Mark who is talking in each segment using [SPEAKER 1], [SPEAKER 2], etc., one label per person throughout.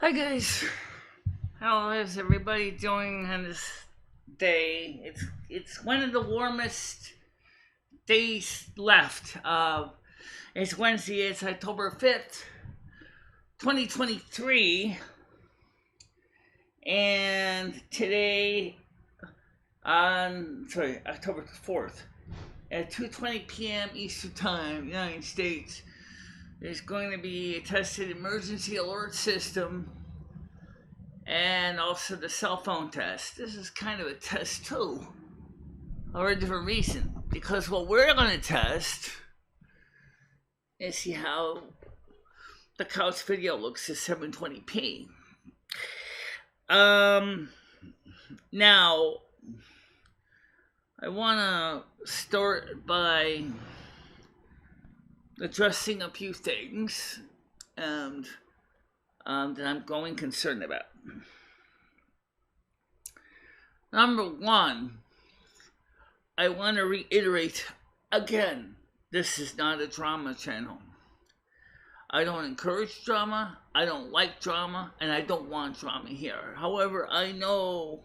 [SPEAKER 1] Hi guys, how is everybody doing on this day? It's one of the warmest days left. It's Wednesday. It's October 5th, 2023, and today October 4th at 2:20 p.m. Eastern Time, United States. There's going to be a tested emergency alert system and also the cell phone test. This is kind of a test too, for a different reason. Because what we're going to test is see how the couch video looks at 720p. Now, I want to start by addressing a few things and that I'm going concerned about. Number one, I want to reiterate again, this is not a drama channel. I don't encourage drama, I don't like drama, and I don't want drama here. However, I know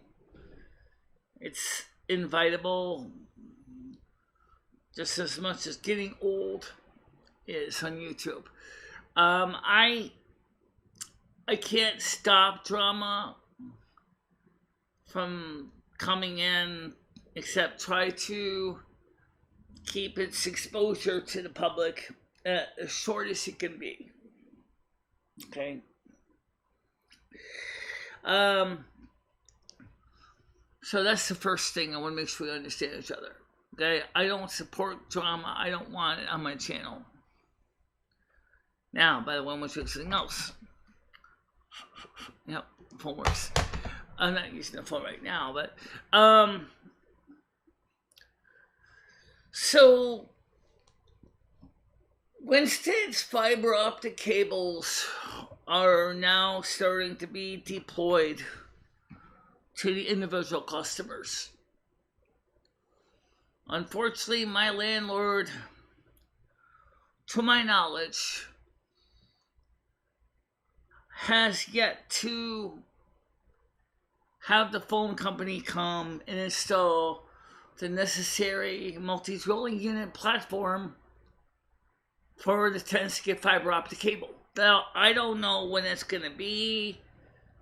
[SPEAKER 1] it's inevitable just as much as getting old is on YouTube. I can't stop drama from coming in, except try to keep its exposure to the public as short as it can be. Okay. So that's the first thing I want to make sure we understand each other. Okay, I don't support drama. I don't want it on my channel. Now, by the way, I'm going to do something else. Yep, phone works. I'm not using the phone right now, but so Winston's fiber optic cables are now starting to be deployed to the individual customers. Unfortunately, my landlord, to my knowledge, has yet to have the phone company come and install the necessary multi-dwelling unit platform for the 10-skip fiber optic cable. Now, I don't know when it's going to be,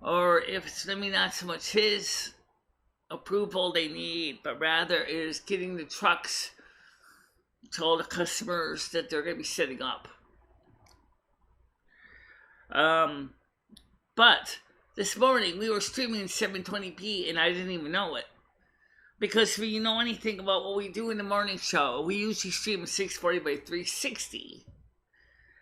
[SPEAKER 1] or if it's maybe not so much his approval they need, but rather is getting the trucks to all the customers that they're going to be setting up. But this morning we were streaming in 720p and I didn't even know it. Because if you know anything about what we do in the morning show, we usually stream at 640 by 360.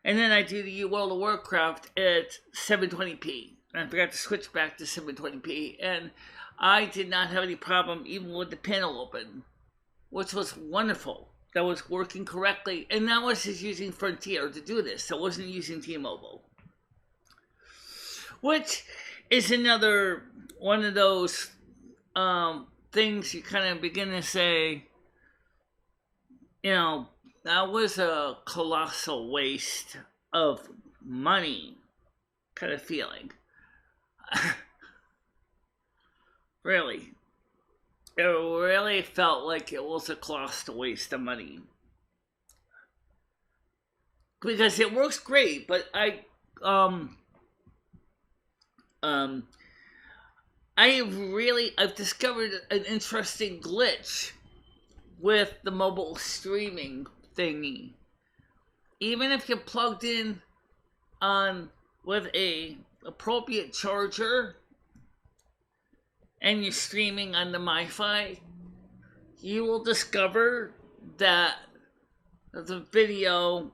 [SPEAKER 1] And then I do the World of Warcraft at 720p. And I forgot to switch back to 720p. And I did not have any problem even with the panel open, which was wonderful. That was working correctly. And that was just using Frontier to do this. I wasn't using T-Mobile. Which is another one of those things you kind of begin to say, you know, that was a colossal waste of money kind of feeling. Really. It really felt like it was a colossal waste of money. Because it works great, but I've discovered an interesting glitch with the mobile streaming thingy. Even if you're plugged in on with a appropriate charger and you're streaming on the MiFi, you will discover that the video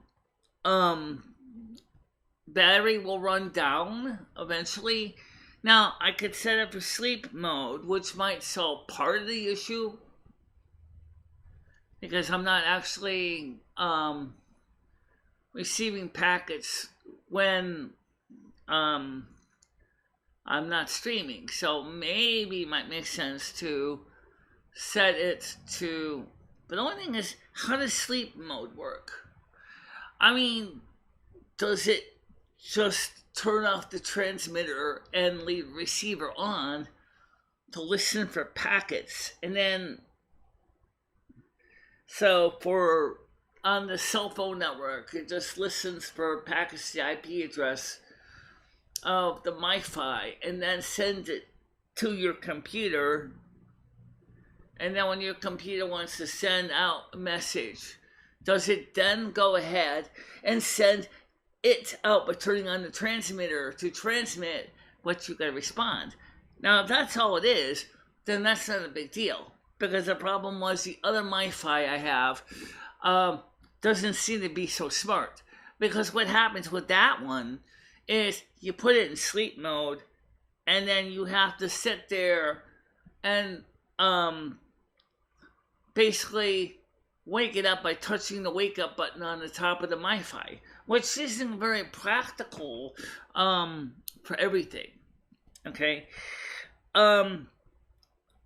[SPEAKER 1] battery will run down eventually. Now, I could set up a sleep mode, which might solve part of the issue, because I'm not actually receiving packets when I'm not streaming. So maybe it might make sense to set it to... But the only thing is, how does sleep mode work? I mean, does it just turn off the transmitter and leave the receiver on to listen for packets? And then, so for on the cell phone network, it just listens for packets to the IP address of the MiFi and then sends it to your computer. And then when your computer wants to send out a message, does it then go ahead and send it out by turning on the transmitter to transmit what you got to respond? Now, if that's all it is, then that's not a big deal. Because the problem was the other MiFi I have doesn't seem to be so smart. Because what happens with that one is you put it in sleep mode, and then you have to sit there and basically wake it up by touching the wake up button on the top of the MiFi, which isn't very practical for everything. Okay.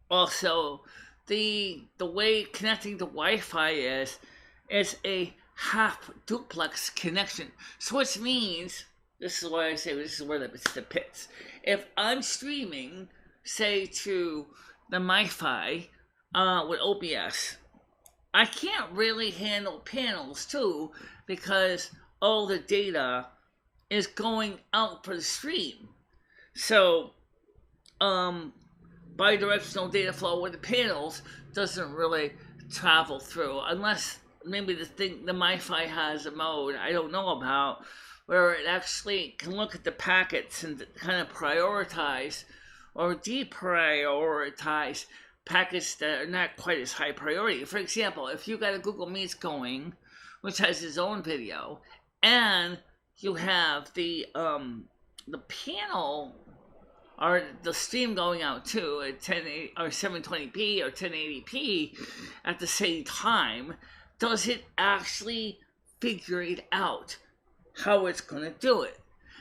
[SPEAKER 1] Also, the way connecting to Wi-Fi is a half duplex connection. So which means, this is why I say this is where it's the pits. If I'm streaming, say, to the MiFi with OBS, I can't really handle panels too, because all the data is going out for the stream. So, bidirectional data flow with the panels doesn't really travel through, unless maybe the MiFi has a mode I don't know about, where it actually can look at the packets and kind of prioritize or deprioritize packets that are not quite as high priority. For example, if you got a Google Meet going, which has its own video, and you have the panel or the stream going out too at 1080 or 720p or 1080p at the same time, does it actually figure it out how it's going to do it?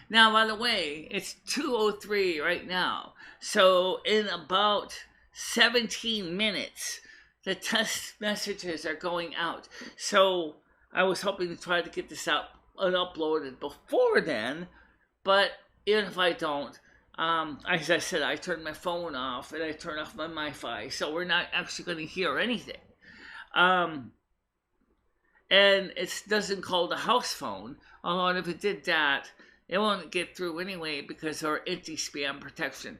[SPEAKER 1] Now, by the way, it's 2:03 right now, so in about 17 minutes, the test messages are going out. So I was hoping to try to get this out and uploaded before then, but even if I don't, as I said, I turned my phone off and I turned off my MiFi, so we're not actually going to hear anything. And it doesn't call the house phone, although if it did that, it won't get through anyway because of our anti-spam protection.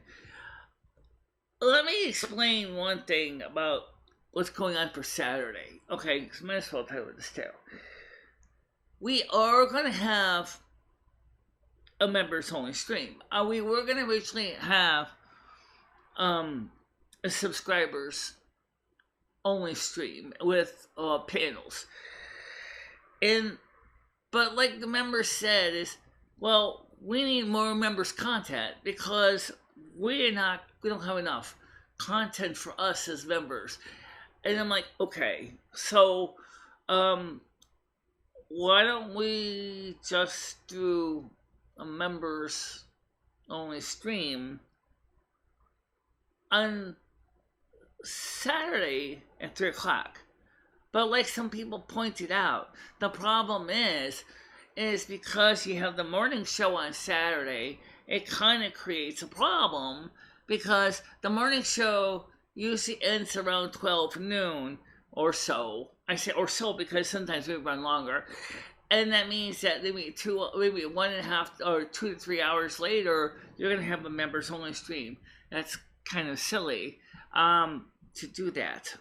[SPEAKER 1] Let me explain one thing about what's going on for Saturday. Okay, so might as well tell you this too. We are going to have a members only stream. We were going to originally have a subscribers only stream with panels. But like the members said, is, well, we need more members content because we don't have enough content for us as members. And I'm like, okay, so why don't we just do a members only stream on Saturday at 3 o'clock? But like some people pointed out, the problem is because you have the morning show on Saturday, it kind of creates a problem because the morning show usually ends around 12 noon or so. I say or so because sometimes we run longer. And that means that maybe 1.5 or 2 to 3 hours later, you're going to have a members only stream. That's kind of silly to do that.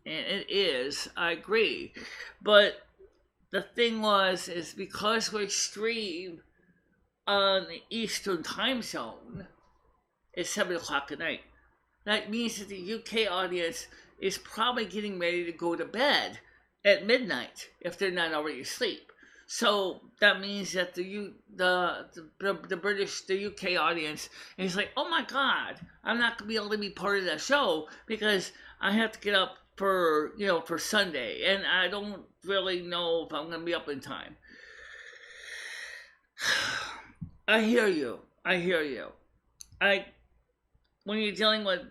[SPEAKER 1] And it is, I agree. But the thing is because we stream on the Eastern time zone, it's 7 o'clock at night. That means that the UK audience is probably getting ready to go to bed at midnight if they're not already asleep. So that means that the British, the UK audience is like, oh my God, I'm not gonna be able to be part of that show because I have to get up for for Sunday, and I don't really know if I'm gonna be up in time. I hear you. I hear you. When you're dealing with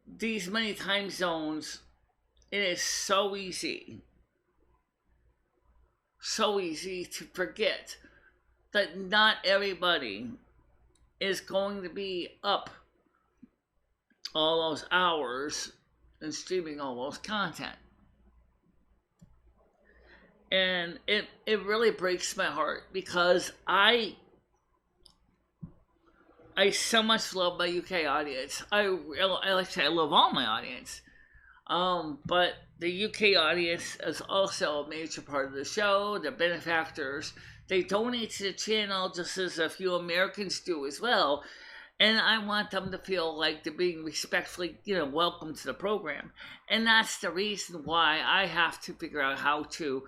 [SPEAKER 1] these many time zones, it is so easy to forget that not everybody is going to be up all those hours and streaming all those content. And it really breaks my heart because I so much love my UK audience. I love all my audience. But the UK audience is also a major part of the show. They're benefactors. They donate to the channel just as a few Americans do as well. And I want them to feel like they're being respectfully, welcomed to the program. And that's the reason why I have to figure out how to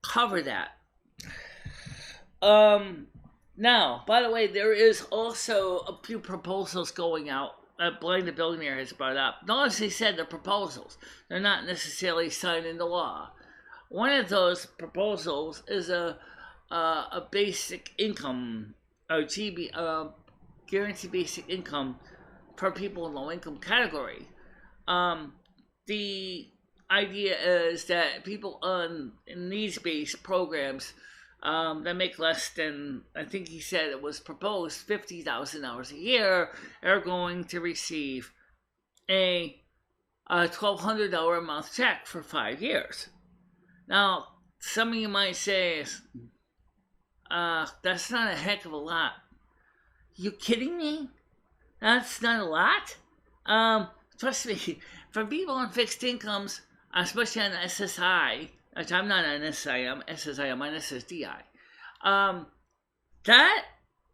[SPEAKER 1] cover that. Now, by the way, there is also a few proposals going out that Blind the Billionaire has brought up. Notice he said they're proposals. They're not necessarily signed into law. One of those proposals is a basic income, or guaranteed basic income for people in low-income category. The idea is that people on needs-based programs that make less than, I think he said it was proposed, $50,000 a year are going to receive a $1,200 a month check for 5 years. Now, some of you might say, that's not a heck of a lot. You kidding me? That's not a lot? Trust me, for people on fixed incomes, especially on SSI, which I'm not on SSI, I'm SSI, I'm on SSDI. That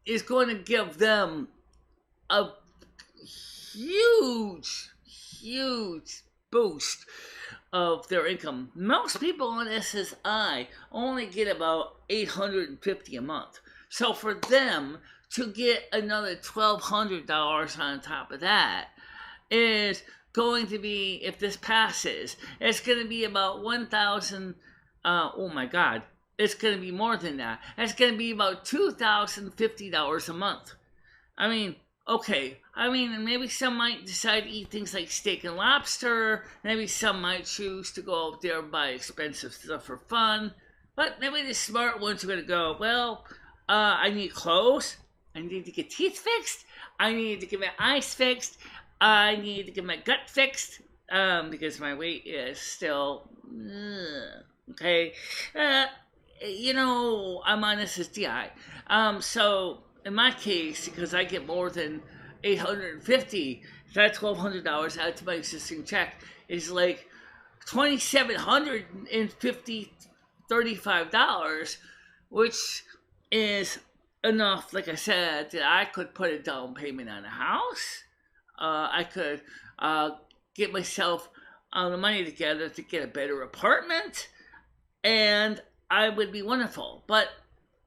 [SPEAKER 1] is going to give them a huge boost of their income. Most people on SSI only get about $850 a month. So for them to get another $1,200 on top of that is going to be, if this passes, it's going to be about 1,000. Oh my God, it's going to be more than that. It's going to be about $2,050 a month. I mean, okay. I mean, maybe some might decide to eat things like steak and lobster. Maybe some might choose to go out there and buy expensive stuff for fun. But maybe the smart ones are going to go, well, I need clothes. I need to get teeth fixed. I need to get my eyes fixed. I need to get my gut fixed because my weight is still okay. I'm on SSDI. So in my case, because I get more than $850, that $1,200 out to my existing check is like $2,735, which is enough, like I said, that I could put a down payment on a house. I could get myself the money together to get a better apartment, and I would be wonderful. But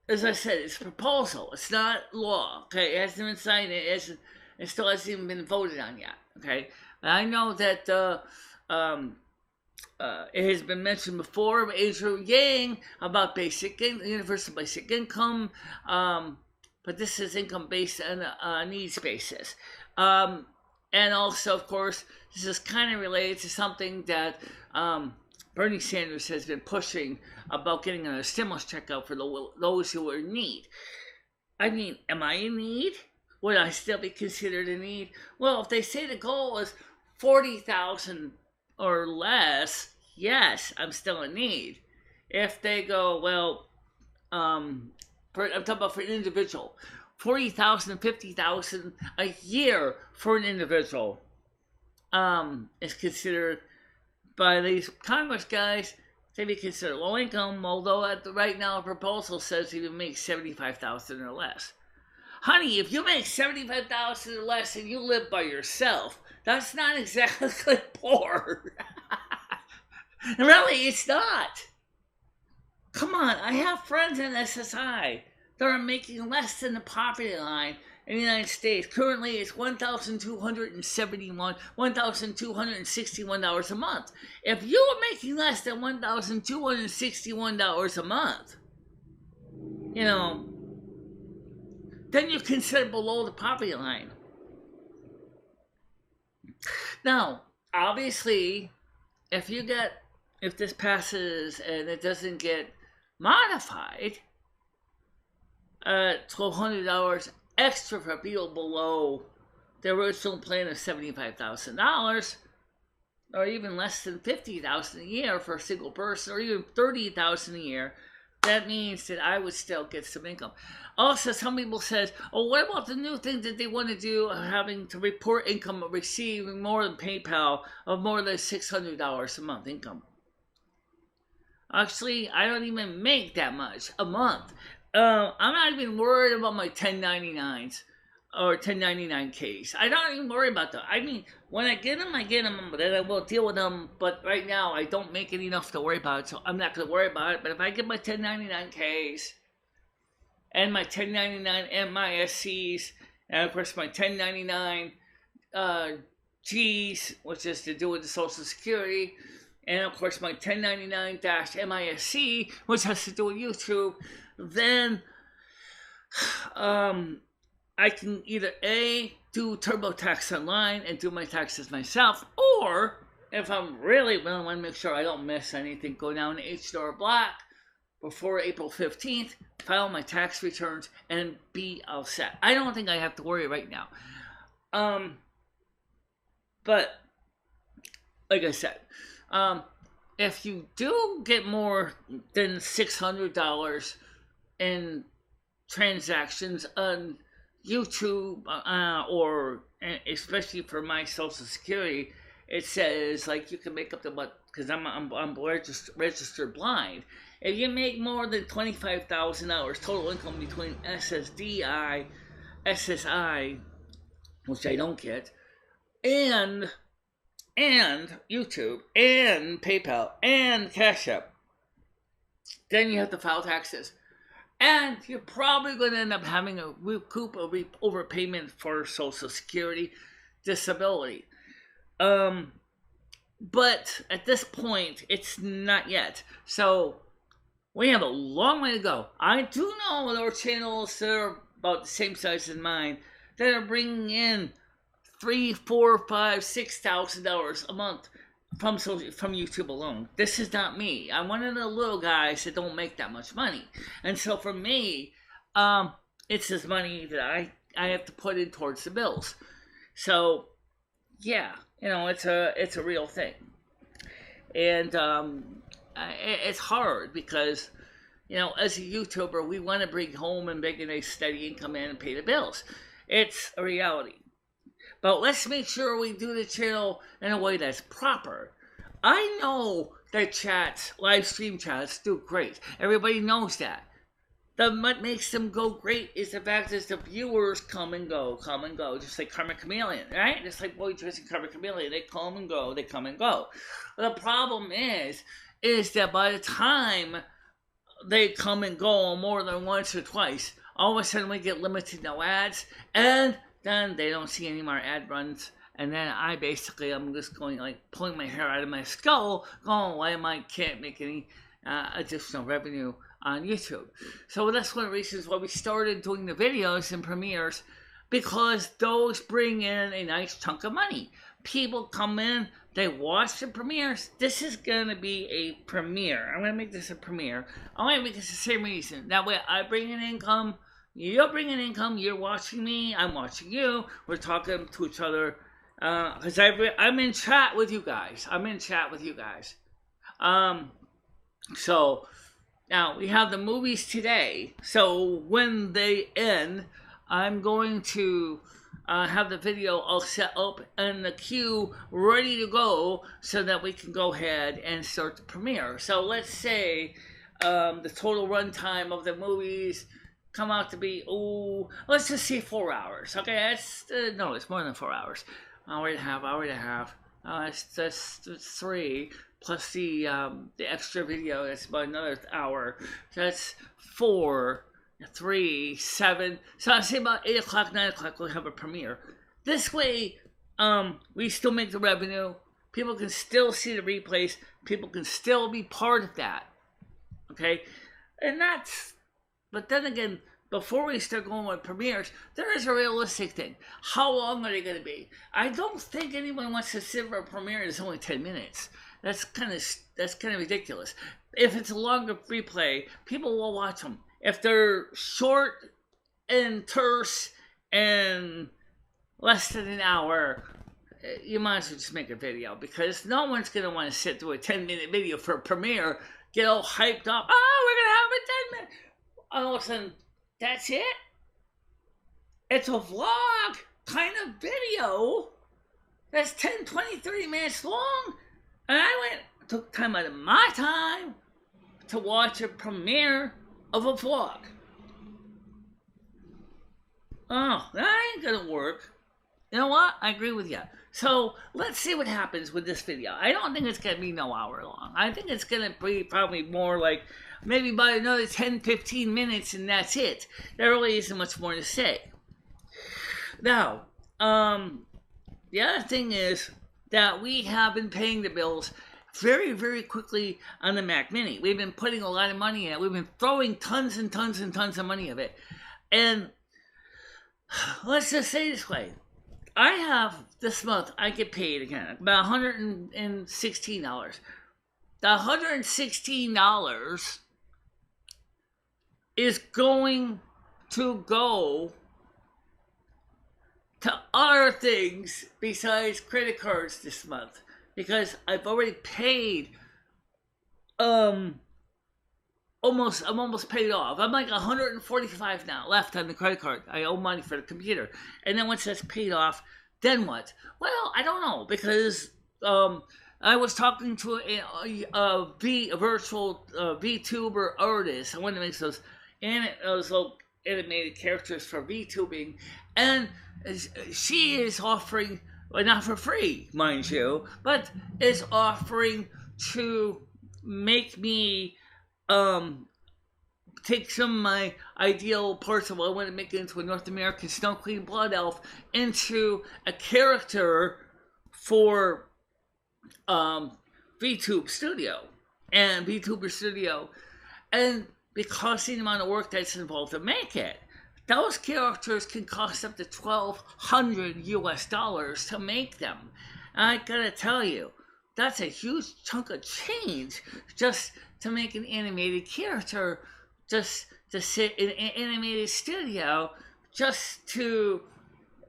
[SPEAKER 1] as I said, it's a proposal. It's not law. Okay, it hasn't been signed. It still hasn't even been voted on yet. Okay, but I know that it has been mentioned before by Andrew Yang about universal basic income. But this is income based on a needs basis. And also, of course, this is kind of related to something that Bernie Sanders has been pushing about getting a stimulus check out for those who are in need. I mean, am I in need? Would I still be considered in need? Well, if they say the goal is $40,000 or less, yes, I'm still in need. If they go, well, I'm talking about for an individual, $40,000, $50,000 a year for an individual is considered by these Congress guys to be considered low income, although right now a proposal says you make $75,000 or less. Honey, if you make $75,000 or less and you live by yourself, that's not exactly poor. Really, it's not. Come on, I have friends in SSI that are making less than the poverty line in the United States. Currently, it's $1,261 a month. If you are making less than $1,261 a month, you know, then you're considered below the poverty line. Now, obviously, if this passes and it doesn't get modified, $1,200 extra for people below the original plan of $75,000, or even less than $50,000 a year for a single person, or even $30,000 a year. That means that I would still get some income. Also, some people said, "Oh, what about the new thing that they want to do, having to report income of receiving more than PayPal of more than $600 a month income?" Actually, I don't even make that much a month. I'm not even worried about my 1099s or 1099Ks. I don't even worry about that. I mean, when I get them, then I will deal with them. But right now, I don't make it enough to worry about it, so I'm not going to worry about it. But if I get my 1099Ks and my 1099 MISCs, and of course my 1099 Gs, which is to do with the Social Security, and of course my 1099-MISC, which has to do with YouTube, then I can either A, do TurboTax online and do my taxes myself, or if I'm really want to make sure I don't miss anything, go down to H&R Block before April 15th, file my tax returns, and be all set. I don't think I have to worry right now. But, like I said, if you do get more than $600 in transactions on YouTube, or especially for my Social Security, it says like you can make up to what, because I'm registered blind. If you make more than $25,000 total income between SSI, which I don't get, and YouTube, and PayPal, and CashApp, then you have to file taxes. And you're probably going to end up having a recoup of overpayment for Social Security disability. But at this point, it's not yet. So we have a long way to go. I do know there are channels that are about the same size as mine that are bringing in $3,000, $4,000, $5,000, $6,000 a month from YouTube alone. This is not me. I'm one of the little guys that don't make that much money. And so for me, it's this money that I have to put in towards the bills. So yeah, it's a real thing. And it's hard because, as a YouTuber, we want to bring home and make a nice steady income in and pay the bills. It's a reality. But let's make sure we do the channel in a way that's proper. I know that live stream chats do great. Everybody knows that. What makes them go great is the fact that the viewers come and go, just like Karma Chameleon, right? Just like Boy Choice and Karma Chameleon, they come and go. The problem is that by the time they come and go more than once or twice, all of a sudden we get limited no ads, and then they don't see any more ad runs, and then I'm just going like pulling my hair out of my skull, going, why I can't make any additional revenue on YouTube. So that's one of the reasons why we started doing the videos and premieres, because those bring in a nice chunk of money. People come in, they watch the premieres. This is going to be a premiere. I'm going to make this a premiere. I'm going to make this the same reason. That way I bring in income, you're bringing income, you're watching me, I'm watching you, we're talking to each other, because I'm in chat with you guys. So, now, we have the movies today, so when they end, I'm going to have the video all set up and the queue ready to go so that we can go ahead and start the premiere. So let's say the total runtime of the movies come out to be, let's just say 4 hours. Okay, no, it's more than 4 hours. Hour and a half. It's 3 plus the extra video. That's about another hour. That's 4, 3, 7. So I say about 8 o'clock, 9 o'clock we'll have a premiere. This way, we still make the revenue. People can still see the replays. People can still be part of that. Okay? And but then again, before we start going with premieres, there is a realistic thing. How long are they going to be? I don't think anyone wants to sit for a premiere that's only 10 minutes. That's kind of ridiculous. If it's a longer replay, people will watch them. If they're short and terse and less than an hour, you might as well just make a video, because no one's going to want to sit through a 10-minute video for a premiere, get all hyped up. Oh, we're going to have a 10-minute. All of a sudden, that's it? It's a vlog kind of video that's 10, 20, 30 minutes long. And I took time out of my time to watch a premiere of a vlog. Oh, that ain't gonna work. You know what? I agree with you. So let's see what happens with this video. I don't think it's gonna be no hour long. I think it's gonna be probably more like maybe about another 10, 15 minutes, and that's it. There really isn't much more to say. Now, the other thing is that we have been paying the bills very, very quickly on the Mac Mini. We've been putting a lot of money in it. We've been throwing tons and tons and tons of money of it. And let's just say this way. I have, this month, I get paid again, about $116. The $116 is going to go to other things besides credit cards this month, because I've already paid, I'm almost paid off. I'm like $145 now left on the credit card. I owe money for the computer. And then once that's paid off, then what? Well, I don't know, because I was talking to a virtual VTuber artist. I wanted to make those little animated characters for VTubing, and she is offering, well, not for free, mind you, but is offering to make me take some of my ideal parts of what I want to make it into a North American Snow Queen Blood Elf into a character for VTuber Studio. And because of the amount of work that's involved to make it, those characters can cost up to $1,200 US to make them. And I gotta tell you, that's a huge chunk of change just to make an animated character, just to sit in an animated studio, just to,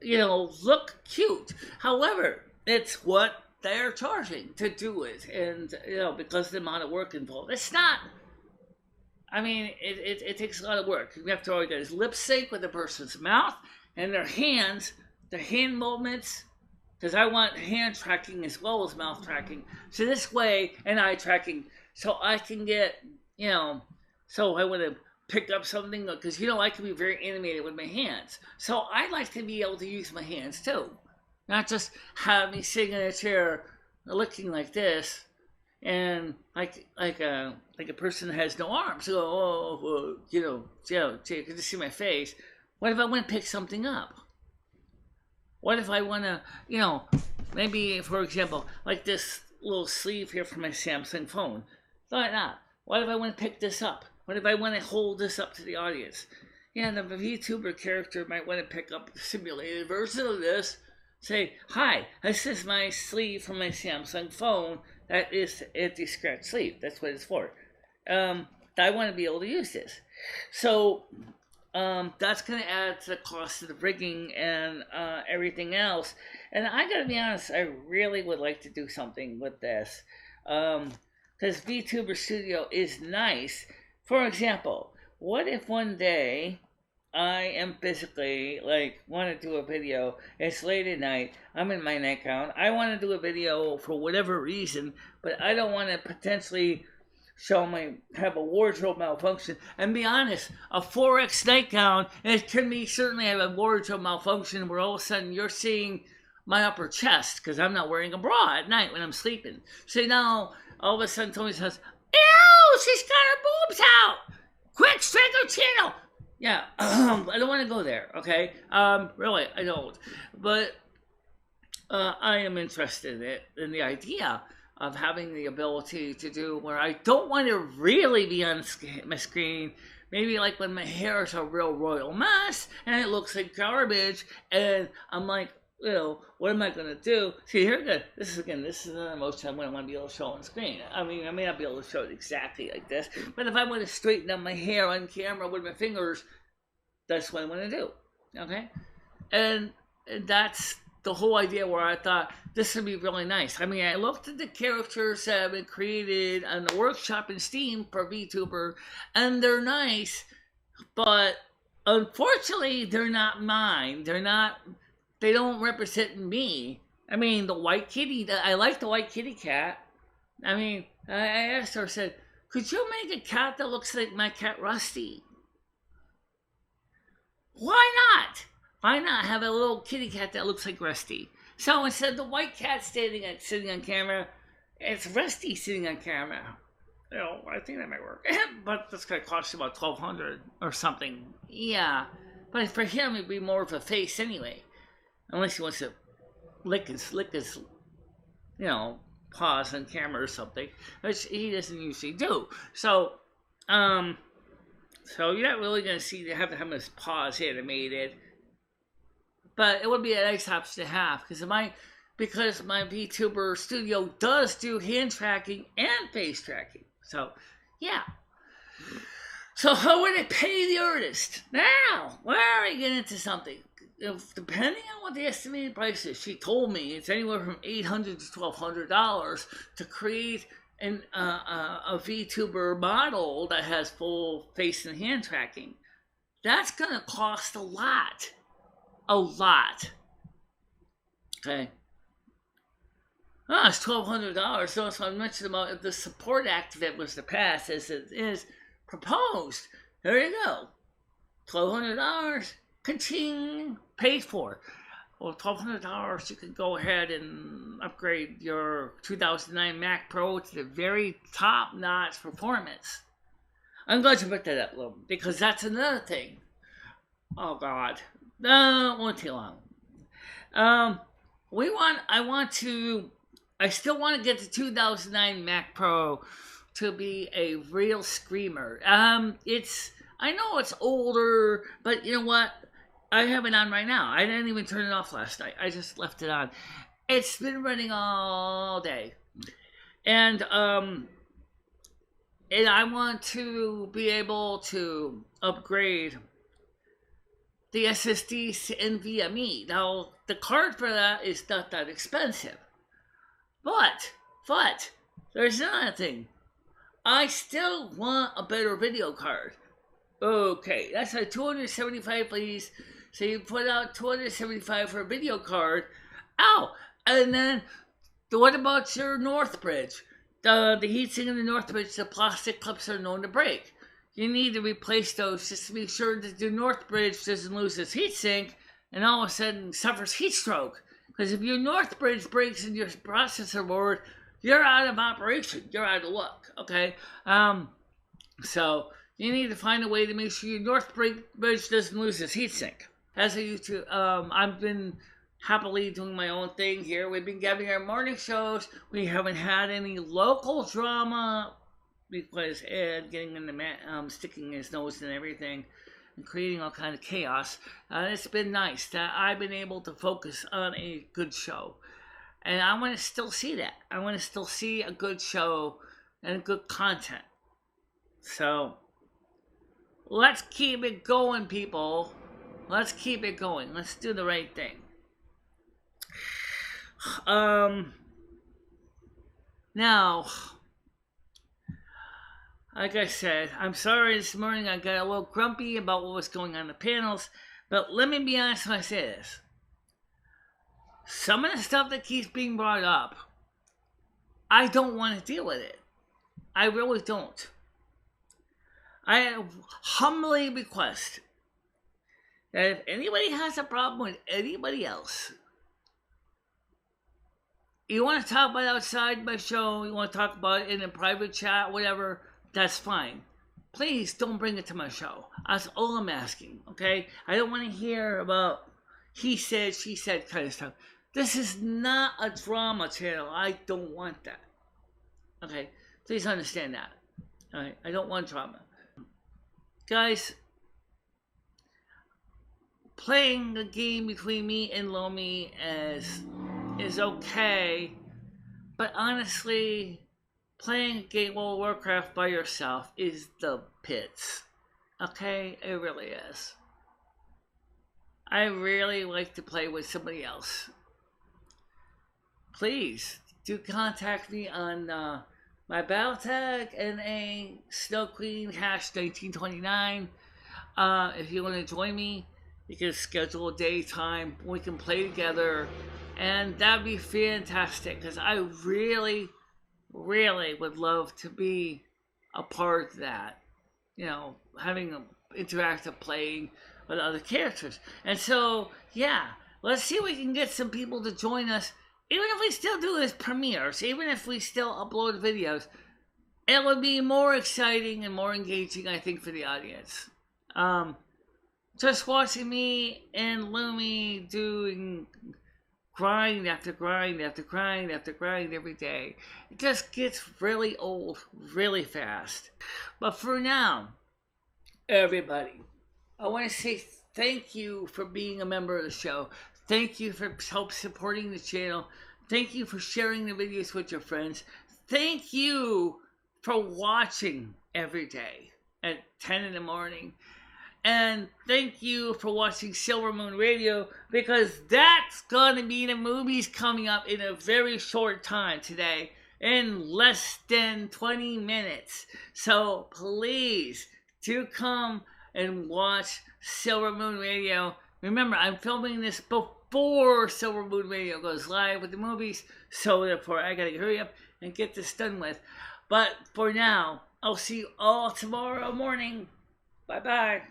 [SPEAKER 1] look cute. However, it's what they're charging to do it, and because of the amount of work involved. It's not, it takes a lot of work. You have to always lip sync with the person's mouth and their hands, their hand movements, because I want hand tracking as well as mouth tracking. So this way, and eye tracking, so I can get, so I want to pick up something, because, I can be very animated with my hands. So I like to be able to use my hands too. Not just have me sitting in a chair looking like this, and like a person that has no arms. So, you can just see my face. What if I want to pick something up? What if I want to, maybe, for example, like this little sleeve here for my Samsung phone. Why not? What if I want to pick this up? What if I want to hold this up to the audience? Yeah, the VTuber character might want to pick up a simulated version of this. Say, hi, this is my sleeve from my Samsung phone. That is the anti-scratch sleeve. That's what it's for. I want to be able to use this. So, that's going to add to the cost of the rigging and everything else. And I got to be honest, I really would like to do something with this. Because VTuber Studio is nice. For example, what if one day I am basically, want to do a video, it's late at night, I'm in my nightgown, I want to do a video for whatever reason, but I don't want to potentially have a wardrobe malfunction. And be honest, a 4X nightgown, it can be certainly have a wardrobe malfunction where all of a sudden you're seeing my upper chest, because I'm not wearing a bra at night when I'm sleeping. So now, all of a sudden Tony says, "Ew, she's got her boobs out! Quick, strike her channel!" Yeah, I don't want to go there, okay? Really, I don't. But I am interested in the idea of having the ability to do where I don't want to really be on my screen. Maybe like when my hair is a real royal mess and it looks like garbage, and I'm like, what am I gonna do? See, here, this is another motion I'm gonna want to be able to show on screen. I mean, I may not be able to show it exactly like this, but if I want to straighten up my hair on camera with my fingers, that's what I want to do. Okay, and that's the whole idea where I thought this would be really nice. I mean, I looked at the characters that have been created on the workshop in Steam for VTuber, and they're nice, but unfortunately, they're not mine. They don't represent me. I mean, the white kitty, I like the white kitty cat. I mean, I asked her, I said, could you make a cat that looks like my cat Rusty? Why not? Why not have a little kitty cat that looks like Rusty? So instead of the white cat sitting on camera, it's Rusty sitting on camera. I think that might work. But that's going to cost you about $1,200 or something. Yeah. But for him, it'd be more of a face anyway. Unless he wants to lick his paws on camera or something, which he doesn't usually do. So you're not really going to have to have his paws animated. But it would be a nice option to have, because my VTuber studio does do hand tracking and face tracking. So, yeah. So how would I pay the artist? Now, where are we getting into something? Depending on what the estimated price is, she told me it's anywhere from $800 to $1,200 to create a VTuber model that has full face and hand tracking. That's going to cost a lot. A lot. Okay. It's $1,200. So I mentioned about if the support act of it was to pass as it is proposed. There you go. $1,200. Ka-ching, paid for. Well, $1,200, you can go ahead and upgrade your 2009 Mac Pro to the very top-notch performance. I'm glad you brought that up, Lou, because that's another thing. Oh, God. No, it won't take long. I still want to get the 2009 Mac Pro to be a real screamer. I know it's older, but you know what? I have it on right now. I didn't even turn it off last night. I just left it on. It's been running all day. And I want to be able to upgrade the SSD NVMe. Now, the card for that is not that expensive. But, there's another thing. I still want a better video card. Okay, that's a $275, please. So you put out $275 for a video card. Oh, and then what about your Northbridge? The heatsink in the Northbridge, the plastic clips are known to break. You need to replace those just to be sure that the Northbridge doesn't lose its heatsink and all of a sudden suffers heat stroke. Because if your Northbridge breaks in your processor board, you're out of operation. You're out of luck. Okay. So you need to find a way to make sure your Northbridge doesn't lose its heatsink. As a YouTube, I've been happily doing my own thing here. We've been having our morning shows. We haven't had any local drama because Ed getting in the sticking his nose and everything and creating all kind of chaos. It's been nice that I've been able to focus on a good show. And I want to still see that. I want to still see a good show and good content. So, let's keep it going, people. Let's keep it going. Let's do the right thing. Now, like I said, I'm sorry this morning I got a little grumpy about what was going on in the panels, but let me be honest when I say this. Some of the stuff that keeps being brought up, I don't want to deal with it. I really don't. I humbly request that if anybody has a problem with anybody else, You want to talk about it outside my show, you want to talk about it in a private chat, whatever, that's fine. Please don't bring it to my show. That's all I'm asking, okay? I don't want to hear about he said, she said kind of stuff. This is not a drama channel. I don't want that. Okay? Please understand that. Alright? I don't want drama. Guys, playing a game between me and Lomi is okay, but honestly, playing a game World of Warcraft by yourself is the pits. Okay? It really is. I really like to play with somebody else. Please do contact me on my battle tag NA Snow Queen #1929. If you want to join me, you can schedule a day time. We can play together, and that'd be fantastic. Because I really, really would love to be a part of that. You know, having an interactive playing with other characters. And so, yeah, let's see if we can get some people to join us. Even if we still do this premieres, even if we still upload videos, it would be more exciting and more engaging, I think, for the audience. Just watching me and Lumi doing grind after grind after grind after grind every day, it just gets really old really fast. But for now, everybody, I want to say thank you for being a member of the show. Thank you for help supporting the channel. Thank you for sharing the videos with your friends. Thank you for watching every day at 10 in the morning. And thank you for watching Silvermoon Radio, because that's going to be the movies coming up in a very short time today, in less than 20 minutes. So please do come and watch Silvermoon Radio. Remember, I'm filming this before Silvermoon Radio goes live with the movies, so therefore I gotta hurry up and get this done with. But for now, I'll see you all tomorrow morning. Bye-bye.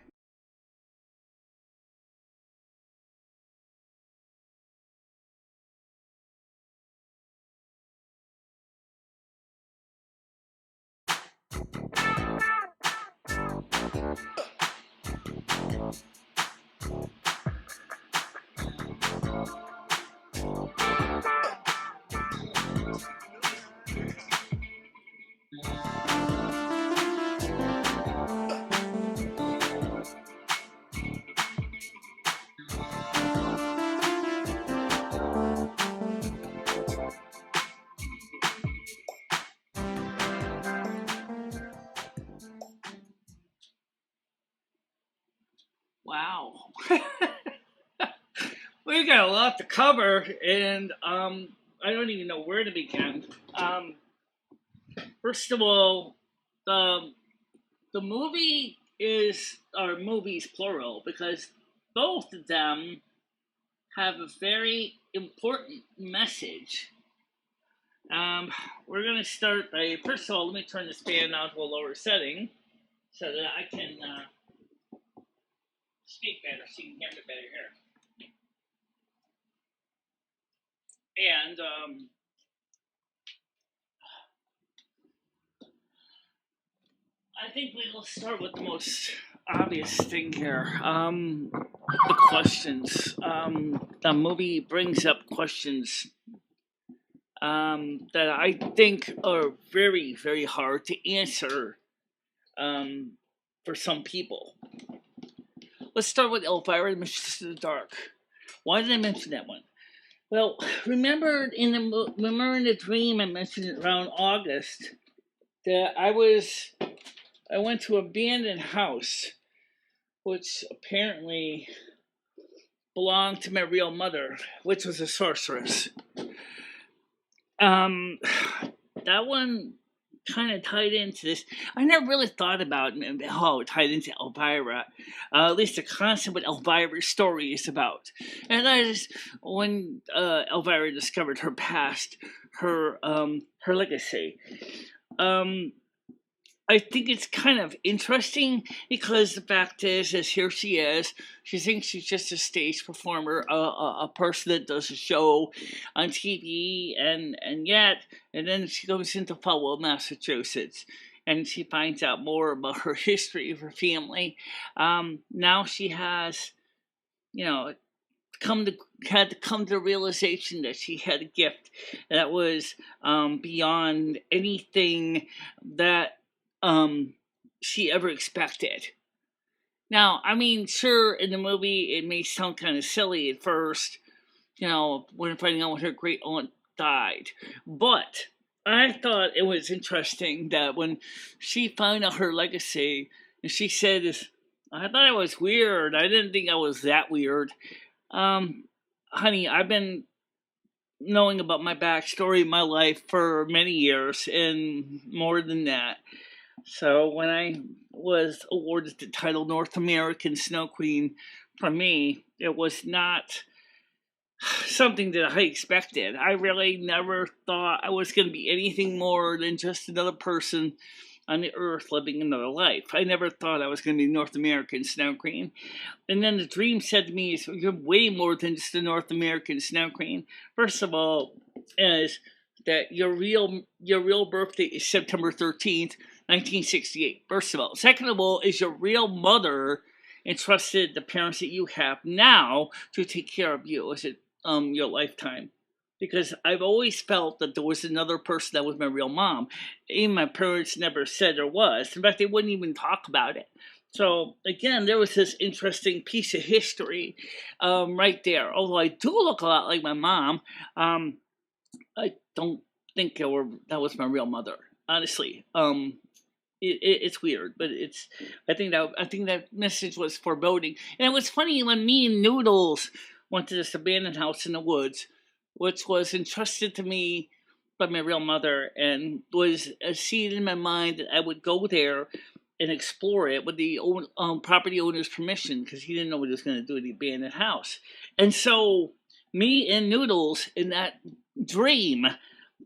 [SPEAKER 1] Wow. We got a lot to cover, and I don't even know where to begin. First of all, the movie is, or movies plural, because both of them have a very important message. We're going to start by, first of all, let me turn this fan down to a lower setting so that I can speak better, so you can hear me better here. And I think we'll start with the most obvious thing here. The questions. The movie brings up questions that I think are very, very hard to answer for some people. Let's start with Elvira and Mistress of the Dark. Why did I mention that one? Well, remember in the dream I mentioned it around August that I went to an abandoned house, which apparently belonged to my real mother, which was a sorceress. That one kind of tied into this. I never really thought about how it tied into Elvira. At least the concept what Elvira's story is about. And that is when Elvira discovered her past, her legacy. I think it's kind of interesting because the fact is here she is. She thinks she's just a stage performer, a person that does a show on TV, and then she goes into Falwell, Massachusetts, and she finds out more about her history of her family. Now she has, you know, come to had to come to the realization that she had a gift that was beyond anything that she ever expected. Now, I mean, sure, in the movie it may sound kind of silly at first, when finding out when her great aunt died, but I thought it was interesting that when she found out her legacy, and she said, "I thought it was weird. I didn't think I was that weird." Um, Honey, I've been knowing about my backstory, my life for many years, and more than that. So when I was awarded the title North American Snow Queen, for me, it was not something that I expected. I really never thought I was going to be anything more than just another person on the earth living another life. I never thought I was going to be North American Snow Queen. And then the dream said to me, "You're way more than just a North American Snow Queen. First of all, is that your real birthday is September 13th, 1968. First of all. Second of all, is your real mother entrusted the parents that you have now to take care of you as your lifetime." Because I've always felt that there was another person that was my real mom. Even my parents never said there was. In fact, they wouldn't even talk about it. So again, there was this interesting piece of history right there. Although I do look a lot like my mom, I don't think that was my real mother. Honestly, it's weird, but I think that message was foreboding. And it was funny when me and Noodles went to this abandoned house in the woods, which was entrusted to me by my real mother, and was a seed in my mind that I would go there and explore it with the property owner's permission, because he didn't know what he was going to do with the abandoned house. And so me and Noodles in that dream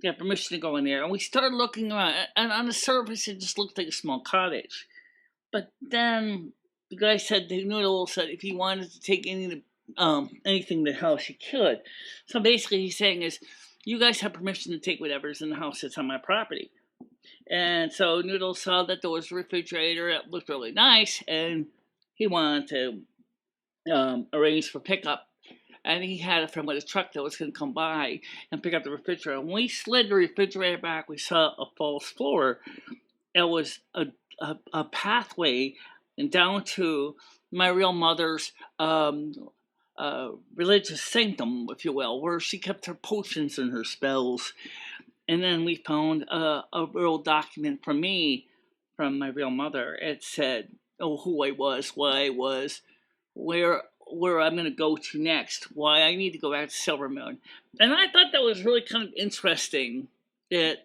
[SPEAKER 1] got permission to go in there, and we started looking around, and on the surface it just looked like a small cottage. But then the guy said to Noodles that if he wanted to take anything in the house, he could. So basically he's saying is, you guys have permission to take whatever's in the house that's on my property. And so Noodles saw that there was a refrigerator that looked really nice, and he wanted to arrange for pickup. And he had a friend with a truck that was going to come by and pick up the refrigerator. When we slid the refrigerator back, we saw a false floor. It was a pathway down to my real mother's religious sanctum, if you will, where she kept her potions and her spells. And then we found a real document from my real mother. It said, who I was, what I was, where I'm going to go to next, why I need to go back to Silvermoon. And I thought that was really kind of interesting. That,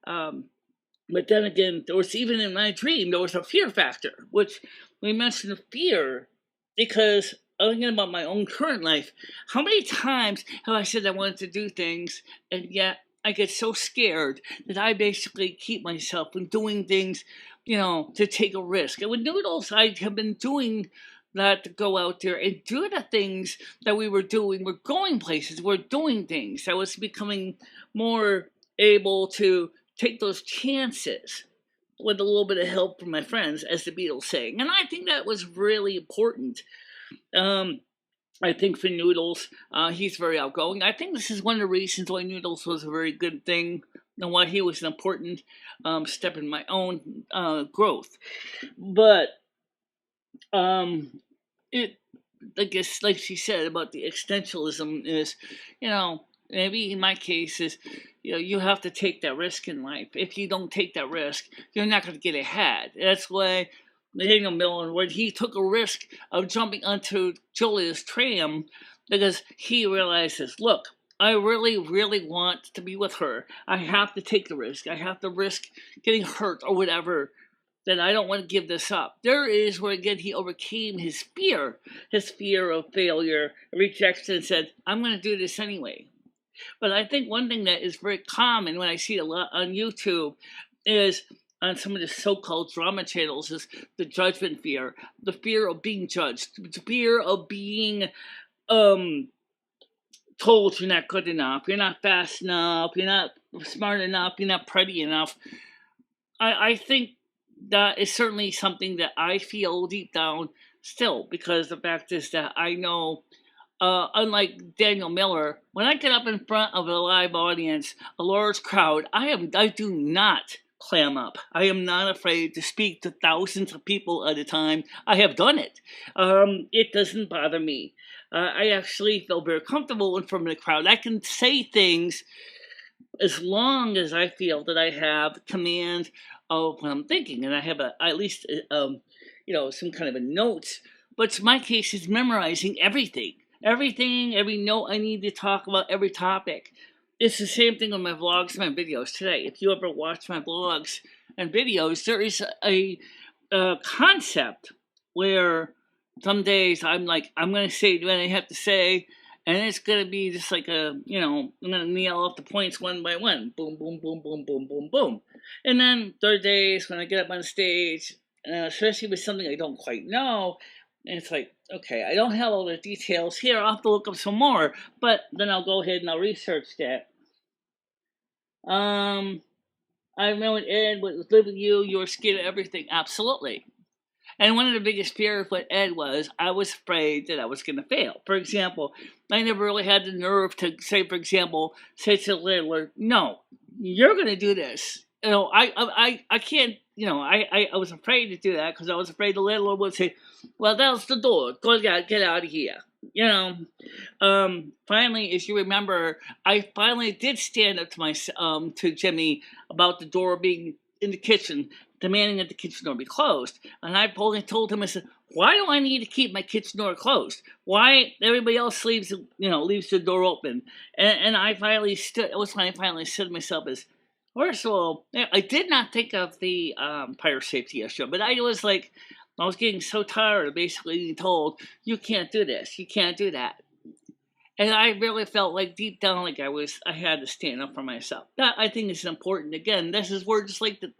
[SPEAKER 1] but then again, there was, even in my dream, there was a fear factor, which we mentioned fear because thinking about my own current life, how many times have I said I wanted to do things, and yet I get so scared that I basically keep myself from doing things, to take a risk. And with Noodles, I have been doing that, to go out there and do the things that we were doing. We're going places, we're doing things. I was becoming more able to take those chances with a little bit of help from my friends, as the Beatles sang. And I think that was really important. I think for Noodles, he's very outgoing. I think this is one of the reasons why Noodles was a very good thing, and why he was an important step in my own growth. But it, I guess, like she said about the existentialism is, maybe in my case is, you have to take that risk in life. If you don't take that risk, you're not going to get ahead. That's why Nathaniel Miller, when he took a risk of jumping onto Julia's tram, because he realizes, look, I really, really want to be with her. I have to take the risk. I have to risk getting hurt or whatever. That I don't want to give this up. There is where, again, he overcame his fear of failure, rejection, and said, I'm going to do this anyway. But I think one thing that is very common when I see it a lot on YouTube is on some of the so-called drama channels is the judgment fear, the fear of being judged, the fear of being told you're not good enough, you're not fast enough, you're not smart enough, you're not pretty enough. I think that is certainly something that I feel deep down still, because the fact is that I know, unlike Daniel Miller, when I get up in front of a live audience, a large crowd, I do not clam up. I am not afraid to speak to thousands of people at a time. I have done it. It doesn't bother me. I actually feel very comfortable in front of the crowd. I can say things as long as I feel that I have command of what I'm thinking, and I have at least some kind of a note. But my case is memorizing everything, every note I need to talk about, every topic. It's the same thing with my vlogs, my videos today. If you ever watch my vlogs and videos, there is a concept where some days I'm like, I'm going to say what I have to say, and it's going to be just like I'm going to nail off the points one by one. Boom, boom, boom, boom, boom, boom, boom. And then there are days when I get up on stage, especially with something I don't quite know, and it's like, okay, I don't have all the details here. I'll have to look up some more, but then I'll go ahead and I'll research that. I remember when Ed was living with you, you were scared of everything. Absolutely. And one of the biggest fears with Ed was I was afraid that I was going to fail. For example, I never really had the nerve to say, for example, say to the landlord, no, you're going to do this. I can't, I was afraid to do that because I was afraid the landlord would say, well, that's the door. Get out of here. Finally, as you remember, I finally did stand up to to Jimmy about the door being in the kitchen, demanding that the kitchen door be closed. And I told him, I said, why do I need to keep my kitchen door closed? Why everybody else leaves the door open? And I finally stood, it was when I finally said to myself is, first of all, I did not think of the fire safety issue, but I was like, I was getting so tired of basically being told, you can't do this, you can't do that. And I really felt like deep down like I had to stand up for myself. That I think is important. Again, this is where just like the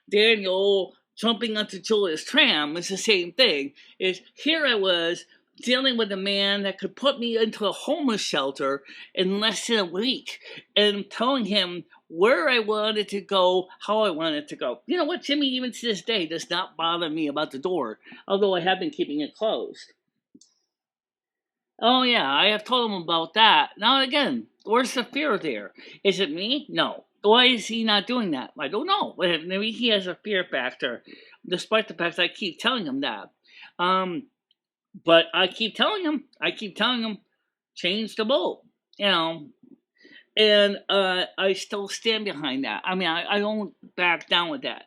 [SPEAKER 1] Daniel jumping onto Julia's tram is the same thing. Is here I was dealing with a man that could put me into a homeless shelter in less than a week and telling him where I wanted to go, how I wanted to go. You know what, Jimmy, even to this day, does not bother me about the door, although I have been keeping it closed. Oh, yeah, I have told him about that. Now, again, where's the fear there? Is it me? No. Why is he not doing that? I don't know. Maybe he has a fear factor, despite the fact that I keep telling him that. But I keep telling him, change the bulb, and I still stand behind that. I mean, I don't back down with that.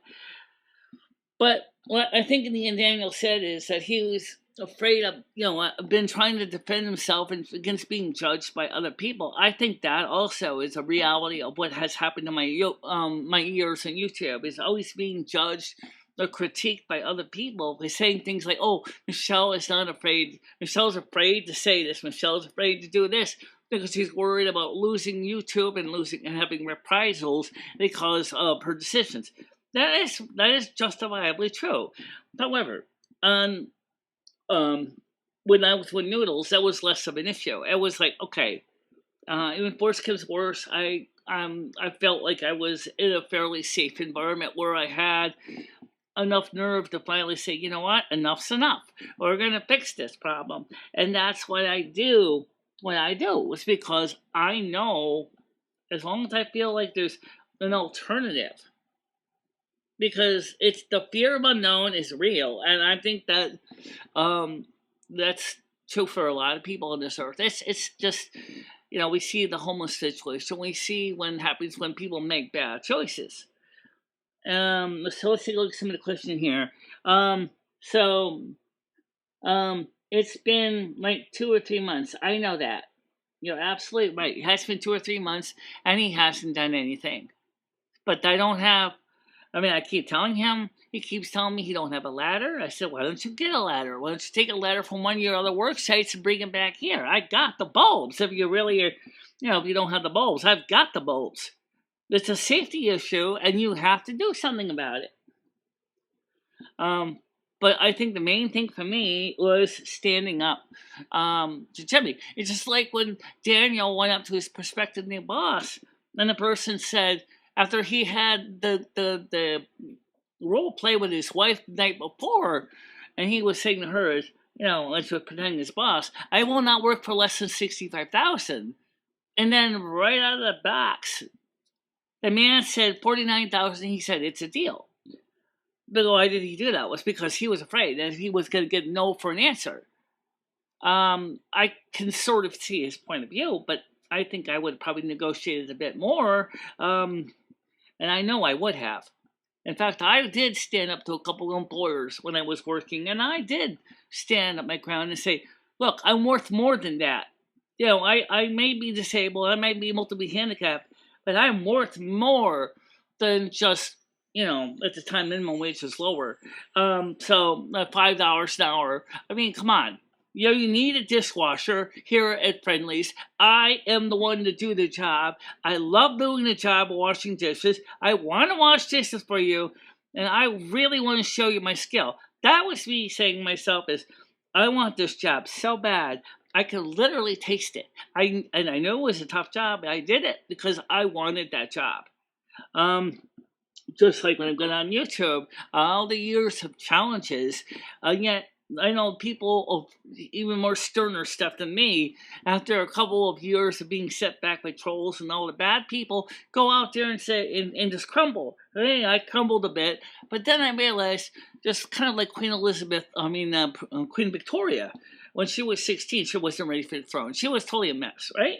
[SPEAKER 1] But what I think Daniel said is that he was afraid of, been trying to defend himself against being judged by other people. I think that also is a reality of what has happened to my years on YouTube, is always being judged or critiqued by other people by saying things like, oh, Michelle is not afraid. Michelle's afraid to say this. Michelle's afraid to do this because she's worried about losing YouTube and having reprisals because of her decisions. That is justifiably true. However, when I was with Noodles, that was less of an issue. It was like, okay, even worse comes worse, I felt like I was in a fairly safe environment where I had enough nerve to finally say, you know what, enough's enough. We're going to fix this problem. And that's what I do. What I do is because I know, as long as I feel like there's an alternative, because it's the fear of unknown is real, and I think that that's true for a lot of people on this earth. It's just, we see the homeless situation. We see what happens when people make bad choices. So let's take a look at some of the questions here. It's been like 2 or 3 months. I know that. You're absolutely right. It has been 2 or 3 months, and he hasn't done anything. But I keep telling him, he keeps telling me he don't have a ladder. I said, why don't you get a ladder? Why don't you take a ladder from one of your other work sites and bring it back here? I got the bulbs. If you really are, if you don't have the bulbs, I've got the bulbs. It's a safety issue, and you have to do something about it. But I think the main thing for me was standing up to Jimmy. It's just like when Daniel went up to his prospective new boss, and the person said, after he had the role play with his wife the night before, and he was saying to her, as was pretending his boss, I will not work for less than 65,000. And then right out of the box, the man said 49,000. He said, it's a deal. But why did he do that? It was because he was afraid that he was going to get no for an answer. I can sort of see his point of view, but I think I would have probably negotiated a bit more, and I know I would have. In fact, I did stand up to a couple of employers when I was working, and I did stand up my ground and say, look, I'm worth more than that. I may be disabled, I might be able to be handicapped, but I'm worth more than just, at the time minimum wage was lower. So $5 an hour. I mean, come on. You need a dishwasher here at Friendly's. I am the one to do the job. I love doing the job of washing dishes. I want to wash dishes for you, and I really want to show you my skill. That was me saying to myself is, I want this job so bad. I could literally taste it. I know it was a tough job, but I did it because I wanted that job. Just like when I got on YouTube, all the years of challenges, yet I know people of even more sterner stuff than me, after a couple of years of being set back by trolls and all the bad people, go out there and say, and just crumble. Hey, I crumbled a bit, but then I realized, just kind of like Queen Victoria, when she was 16, she wasn't ready for the throne. She was totally a mess, right?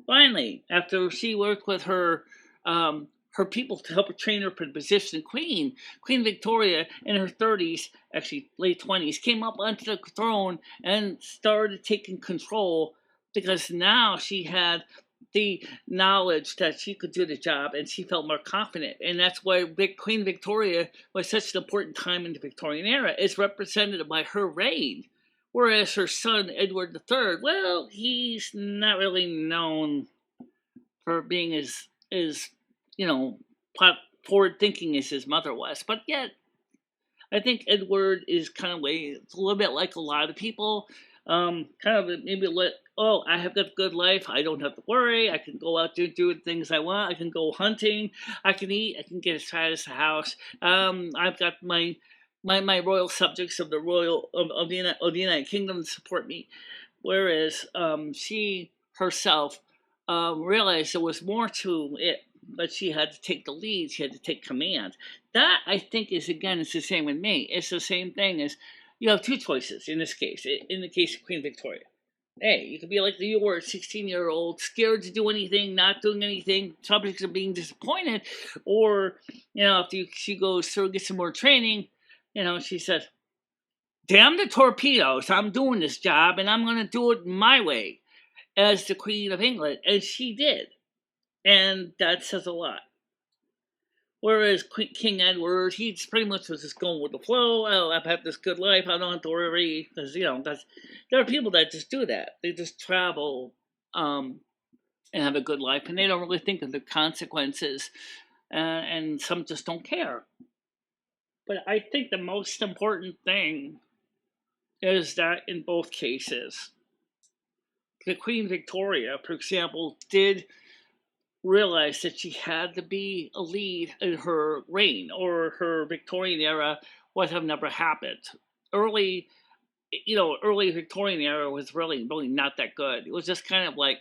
[SPEAKER 1] Finally, after she worked with her people to help her train her for the position of Queen Victoria in her 30s, actually late 20s, came up onto the throne and started taking control because now she had the knowledge that she could do the job and she felt more confident. And that's why Queen Victoria was such an important time in the Victorian era. It's represented by her reign. Whereas her son, Edward III, well, he's not really known for being as forward thinking as his mother was. But yet, I think Edward is kind of a little bit like a lot of people. Kind of maybe I have got a good life. I don't have to worry. I can go out there and do the things I want. I can go hunting. I can eat. I can get as fat as a house. I've got my royal subjects of the United Kingdom to support me. Whereas she herself realized there was more to it, but she had to take the lead. She had to take command. That, I think, it's the same with me. It's the same thing as, you have two choices in this case, in the case of Queen Victoria. Hey, you could be like you were, a 16-year-old, scared to do anything, not doing anything, subjects of being disappointed, or, after she goes through, get some more training, she says, damn the torpedoes, I'm doing this job, and I'm going to do it my way, as the Queen of England, and she did. And that says a lot. Whereas King Edward, he pretty much was just going with the flow. Oh, I've had this good life. I don't have to worry. Because, there are people that just do that. They just travel and have a good life. And they don't really think of the consequences. And some just don't care. But I think the most important thing is that in both cases, the Queen Victoria, for example, did realized that she had to be a lead in her reign, or her Victorian era would have never happened. Early Victorian era was really not that good. It was just kind of like,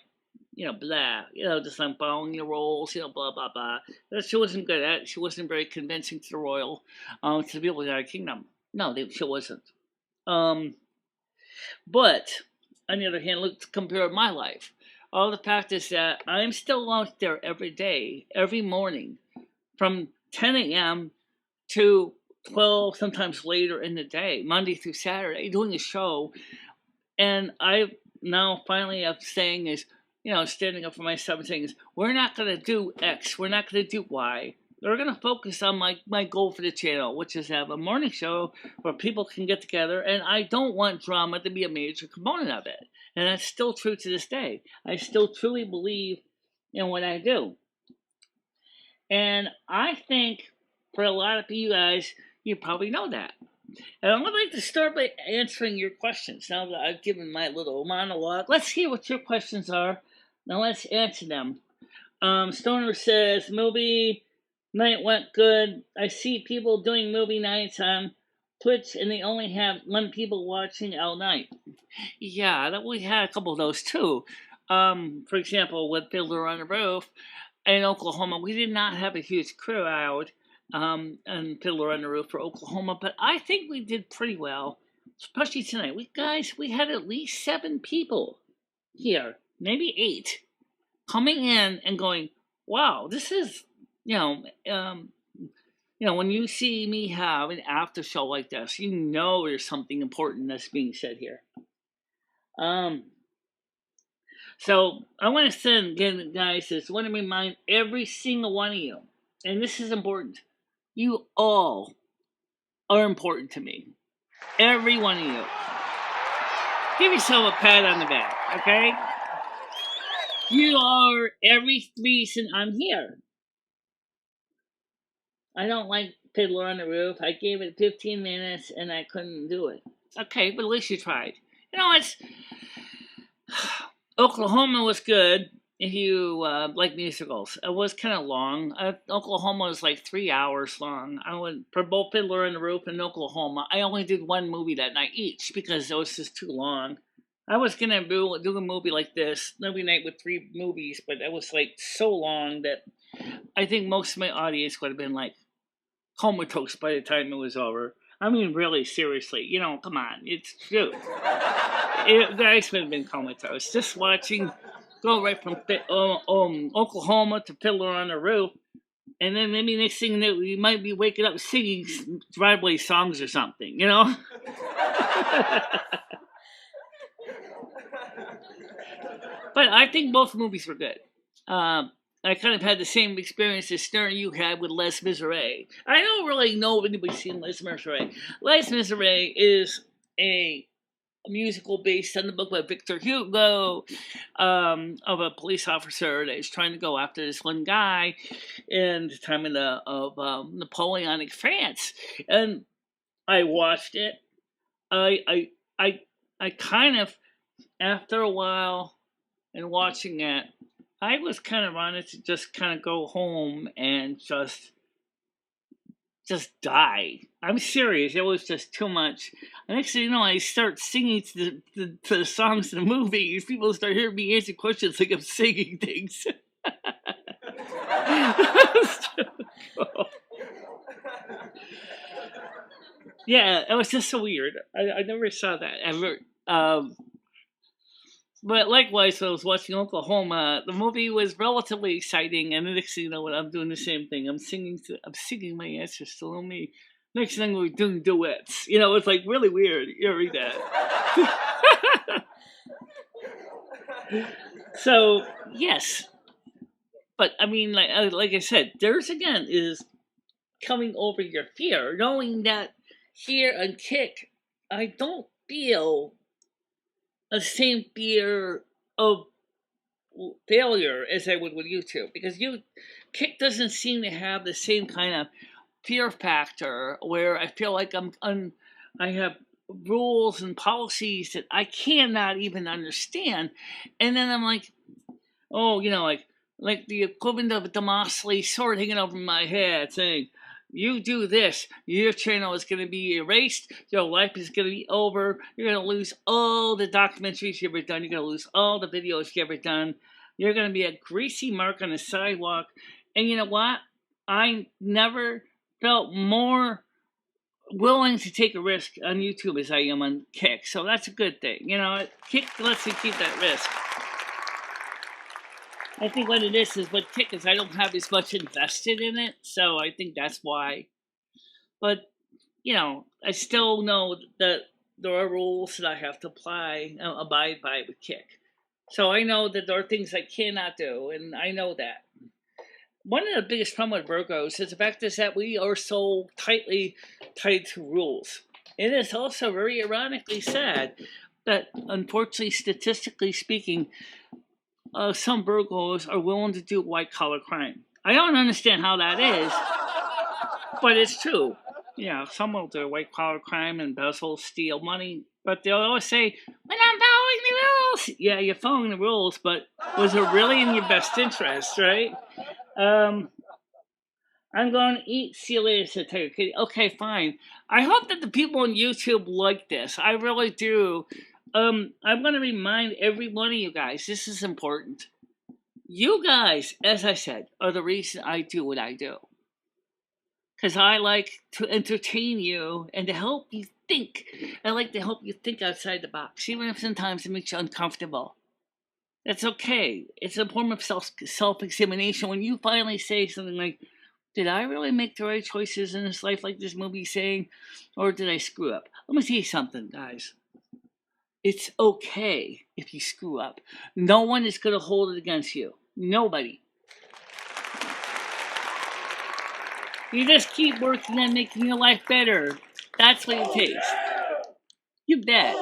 [SPEAKER 1] blah, just like following your roles, blah, blah, blah. She wasn't good at it. She wasn't very convincing to the royal, to the people of the United Kingdom. No, she wasn't. But, on the other hand, let's compare my life. All the fact is that I'm still out there every day, every morning, from 10 a.m. to 12, sometimes later in the day, Monday through Saturday, doing a show. And I now finally I'm saying is, standing up for myself and saying is, we're not going to do X, we're not going to do Y. We're going to focus on my goal for the channel, which is to have a morning show where people can get together, and I don't want drama to be a major component of it. And that's still true to this day. I still truly believe in what I do. And I think for a lot of you guys, You probably know that. And I would like to start by answering your questions. Now that I've given my little monologue, let's hear what your questions are. Now let's answer them. Stoner says, movie night went good. I see people doing movie nights on Twitch and they only have 1 people watching all night. Yeah, we had a couple of those too. For example, with Fiddler on the Roof in Oklahoma, we did not have a huge crowd and Fiddler on the Roof for Oklahoma, but I think we did pretty well, especially tonight. We had at least 7 people here, maybe 8, coming in and going, wow, this is, when you see me have an after show like this, you know there's something important that's being said here. So I want to send again, guys, I want to remind every single one of you, and this is important. You all are important to me. Every one of you. Give yourself a pat on the back, okay? You are every reason I'm here. I don't like Fiddler on the Roof. I gave it 15 minutes and I couldn't do it. Okay, but at least you tried. Oklahoma was good if you like musicals. It was kind of long. Oklahoma was like 3 hours long. I went for both Fiddler on the Roof and Oklahoma. I only did 1 movie that night each because it was just too long. I was going to do a movie like this, every night with 3 movies, but it was like so long that I think most of my audience would have been like comatose by the time it was over. I mean, really, seriously, come on, it's true. Guys would have been comatose. Just watching, go right from Oklahoma to Fiddler on the Roof, and then maybe next thing that we might be waking up singing driveway songs or something, But I think both movies were good. I kind of had the same experience as Stern you had with Les Miserables. I don't really know if anybody's seen Les Miserables. Les Miserables is a musical based on the book by Victor Hugo of a police officer that is trying to go after this one guy in the time of Napoleonic France. And I watched it. I kind of, after a while and watching it, I was kind of wanted to just kind of go home and just die. I'm serious. It was just too much. And next thing you know, I start singing to the songs in the movie. People start hearing me answer questions like I'm singing things. Yeah, it was just so weird. I never saw that ever. But likewise, when I was watching Oklahoma, the movie was relatively exciting, and the next thing you know, I'm doing the same thing. I'm singing my answers to me. Next thing we're doing duets. It's like really weird. You read that. So yes, but I mean, like I said, there's again is coming over your fear, knowing that here on Kick, I don't feel the same fear of failure as I would with YouTube, because Kick doesn't seem to have the same kind of fear factor where I feel like I have rules and policies that I cannot even understand, and then I'm like, oh, like the equivalent of a Damocles sword hanging over my head, saying, you do this, your channel is going to be erased, your life is going to be over, you're going to lose all the documentaries you've ever done, you're going to lose all the videos you've ever done, you're going to be a greasy mark on the sidewalk. And you know what? I never felt more willing to take a risk on YouTube as I am on Kick, so that's a good thing. Kick lets me keep that risk. I think what it is what Kick is I don't have as much invested in it, so I think that's why. But, I still know that there are rules that I have to abide by with Kick. So I know that there are things I cannot do, and I know that. One of the biggest problems with Virgos is the fact is that we are so tightly tied to rules. It is also very ironically sad that, unfortunately, statistically speaking, some Virgos are willing to do white-collar crime. I don't understand how that is, but it's true. some will do white collar crime, embezzle, steal money, but they'll always say, "But I'm following the rules." Yeah, you're following the rules, but was it really in your best interest, right? Um, I'm going to eat. See you later, said Tiger Kitty. Okay, fine. I hope that the people on YouTube like this. I really do. I'm going to remind every one of you guys, this is important. You guys, as I said, are the reason I do what I do. Because I like to entertain you and to help you think. I like to help you think outside the box, even if sometimes it makes you uncomfortable. That's okay. It's a form of self-examination. When you finally say something like, did I really make the right choices in this life like this movie's saying? Or did I screw up? Let me tell you something, guys. It's okay if you screw up. No one is going to hold it against you. Nobody. You just keep working on making your life better. That's what it takes. You bet.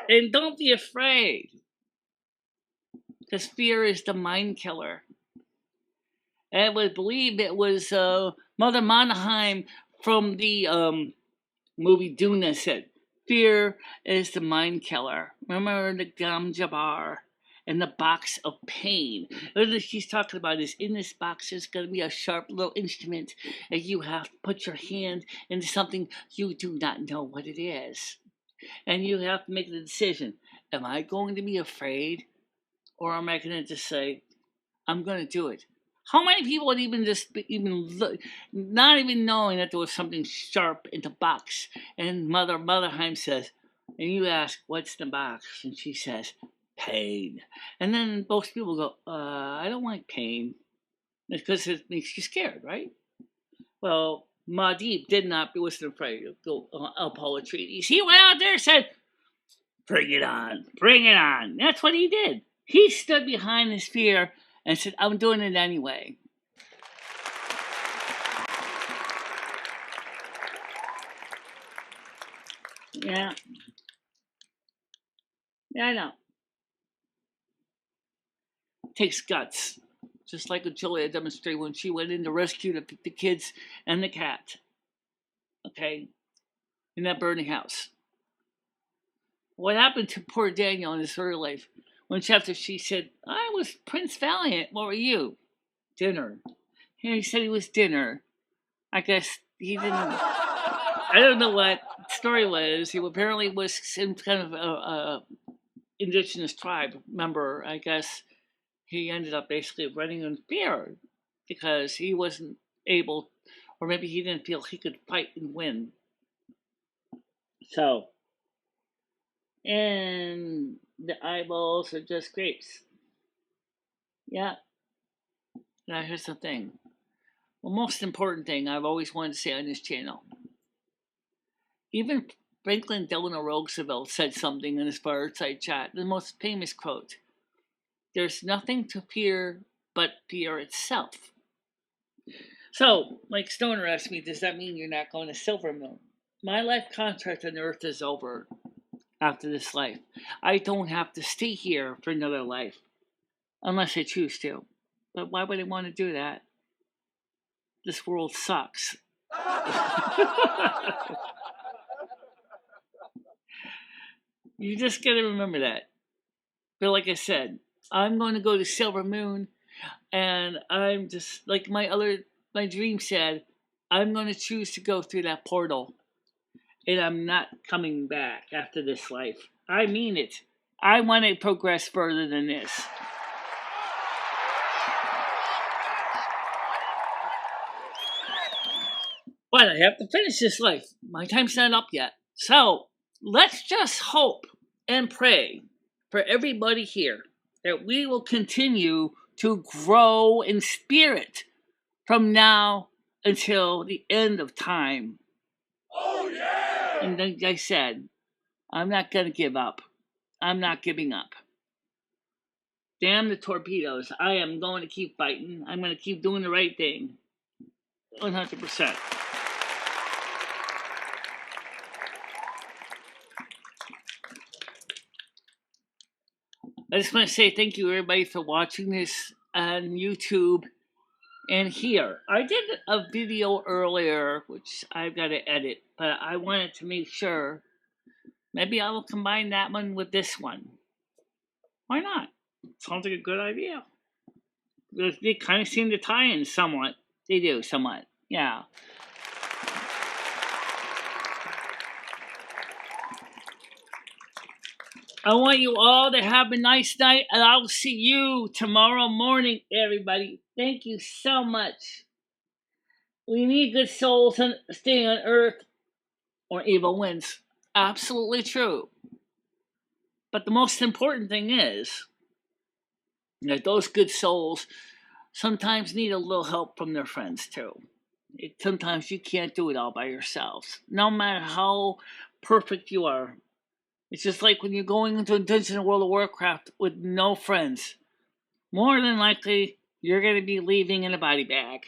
[SPEAKER 1] And don't be afraid. Because fear is the mind killer. And I would believe it was Mother Monaheim from the movie Dune that said, fear is the mind killer. Remember the gum jar and the box of pain. What she's talking about is in this box there's going to be a sharp little instrument, and you have to put your hand into something you do not know what it is. And you have to make the decision. Am I going to be afraid? Or am I going to just say, I'm going to do it? How many people would even look, not even knowing that there was something sharp in the box? And Mother Motherheim says, and you ask, what's the box? And she says, pain. And then most people go, I don't like pain. It's because it makes you scared, right? Well, Mahdeep wasn't afraid of Apollo treaties. He went out there and said, bring it on, bring it on. That's what he did. He stood behind his fear and said, I'm doing it anyway. Yeah. Yeah, I know. It takes guts. Just like Julia demonstrated when she went in to rescue the kids and the cat. Okay? In that burning house. What happened to poor Daniel in his early life? When after she said, I was Prince Valiant. What were you? Dinner. And he said he was dinner. I guess he didn't. I don't know what the story was. He apparently was some kind of a indigenous tribe member. I guess he ended up basically running in fear because he wasn't able, or maybe he didn't feel he could fight and win. So, and the eyeballs are just grapes. Yeah. Now here's the thing. Well, most important thing I've always wanted to say on this channel. Even Franklin Delano Roosevelt said something in his fireside chat, the most famous quote. There's nothing to fear but fear itself. So, like Stoner asked me, does that mean you're not going to Silvermoon? My life contract on Earth is over after this life. I don't have to stay here for another life. Unless I choose to. But why would I want to do that? This world sucks. You just gotta remember that. But like I said, I'm going to go to Silvermoon, and I'm just like my dream said, I'm going to choose to go through that portal, and I'm not coming back after this life. I mean it. I want to progress further than this. But I have to finish this life. My time's not up yet. So let's just hope and pray for everybody here that we will continue to grow in spirit from now until the end of time. Oh, yeah! And like I said, I'm not going to give up. I'm not giving up. Damn the torpedoes. I am going to keep fighting. I'm going to keep doing the right thing. 100%. I just want to say thank you, everybody, for watching this on YouTube and here. I did a video earlier, which I've got to edit, but I wanted to make sure. Maybe I will combine that one with this one. Why not? Sounds like a good idea. They kind of seem to tie in somewhat. They do, somewhat. Yeah. I want you all to have a nice night, and I'll see you tomorrow morning, everybody. Thank you so much. We need good souls staying on Earth, or evil wins. Absolutely true. But the most important thing is that those good souls sometimes need a little help from their friends too. Sometimes you can't do it all by yourselves, no matter how perfect you are. It's just like when you're going into a dungeon in World of Warcraft with no friends. More than likely, you're going to be leaving in a body bag.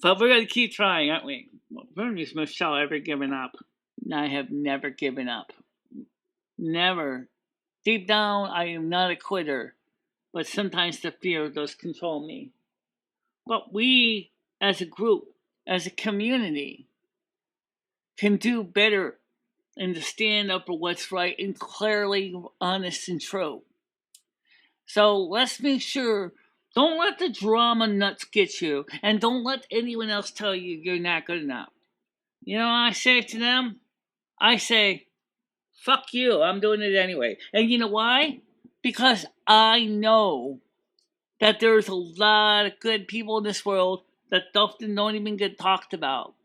[SPEAKER 1] But we're going to keep trying, aren't we? When has Michelle ever given up? I have never given up. Never. Deep down, I am not a quitter. But sometimes the fear does control me. But we, as a group, as a community, can do better and to stand up for what's right and clearly honest and true. So let's make sure, don't let the drama nuts get you, and don't let anyone else tell you you're not good enough. You know what I say to them? I say, fuck you, I'm doing it anyway. And you know why? Because I know that there's a lot of good people in this world that often don't even get talked about.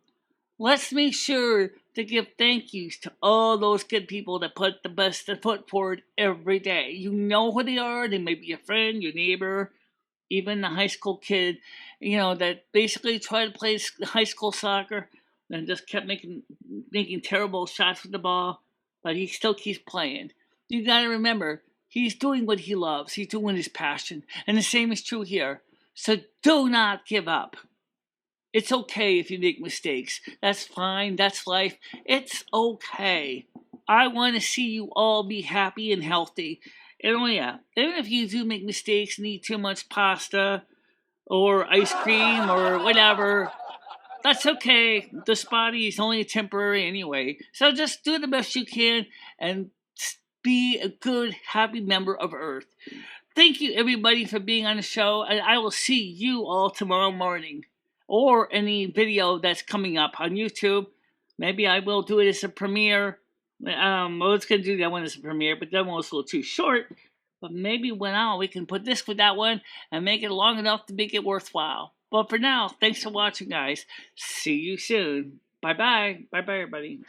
[SPEAKER 1] Let's make sure to give thank yous to all those good people that put the best foot forward every day. You know who they are. They may be your friend, your neighbor, even the high school kid, that basically tried to play high school soccer and just kept making terrible shots with the ball, but he still keeps playing. You got to remember, he's doing what he loves. He's doing his passion. And the same is true here. So do not give up. It's okay if you make mistakes. That's fine. That's life. It's okay. I want to see you all be happy and healthy. And oh yeah, even if you do make mistakes and eat too much pasta or ice cream or whatever, that's okay. This body is only temporary anyway. So just do the best you can and be a good, happy member of Earth. Thank you, everybody, for being on the show. And I will see you all tomorrow morning. Or any video that's coming up on YouTube. Maybe I will do it as a premiere. I was going to do that one as a premiere, but that one was a little too short. But maybe we can put this with that one and make it long enough to make it worthwhile. But for now, thanks for watching, guys. See you soon. Bye-bye. Bye-bye, everybody.